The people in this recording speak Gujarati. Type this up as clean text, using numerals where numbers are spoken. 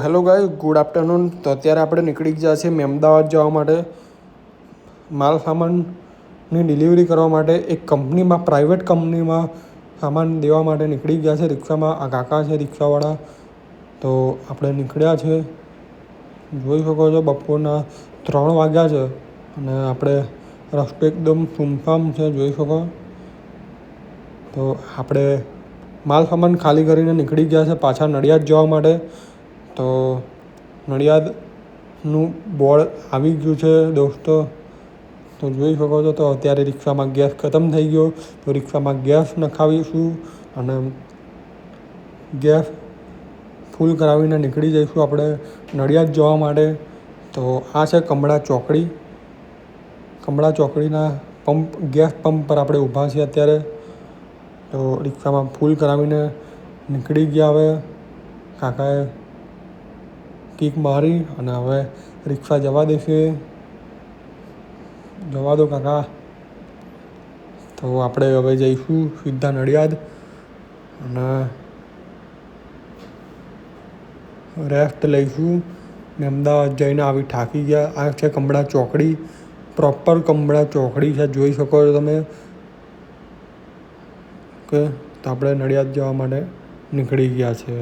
Hello guys, good afternoon. તો અત્યારે આપણે નીકળી ગયા છીએ અમદાવાદ જવા માટે માલ સામાનની ડિલિવરી કરવા માટે. એક કંપનીમાં, પ્રાઇવેટ કંપનીમાં સામાન દેવા માટે નીકળી ગયા છે. રિક્ષામાં આ કાકા છે રિક્ષાવાળા. તો આપણે નીકળ્યા છે. જોઈ શકો છો બપોરના 3 વાગ્યા છે અને આપણે રસ્તો એકદમ સુમસામ છે, જોઈ શકો. તો આપણે માલ સામાન ખાલી કરીને નીકળી ગયા છે પાછા નડિયાદ જવા માટે. તો નડિયાદનું બોર્ડ આવી ગયું છે દોસ્તો. તો જોઈ શકો છો. તો અત્યારે રિક્ષામાં ગેસ ખતમ થઈ ગયો, તો રિક્ષામાં ગેસ નખાવીશું અને ગેસ ફૂલ કરાવીને નીકળી જઈશું આપણે નડિયાદ જવા માટે. તો આ છે કમળા ચોકડી. કમળા ચોકડીના ગેસ પંપ પર આપણે ઊભા છીએ અત્યારે. તો રિક્ષામાં ફૂલ કરાવીને નીકળી ગયા. હવે કાકાએ કિક મારી અને હવે રિક્ષા જવા દેશે. જવા દો કાકા. તો આપણે હવે જઈશું સીધા નડિયાદ અને રેસ્ટ લઈશું. ને અમદાવાદ જઈને આવી થાકી ગયા. આ છે કમળા ચોકડી, પ્રોપર કમળા ચોકડી છે, જોઈ શકો છો તમે. ઓકે, તો આપણે નડિયાદ જવા માટે નીકળી ગયા છે.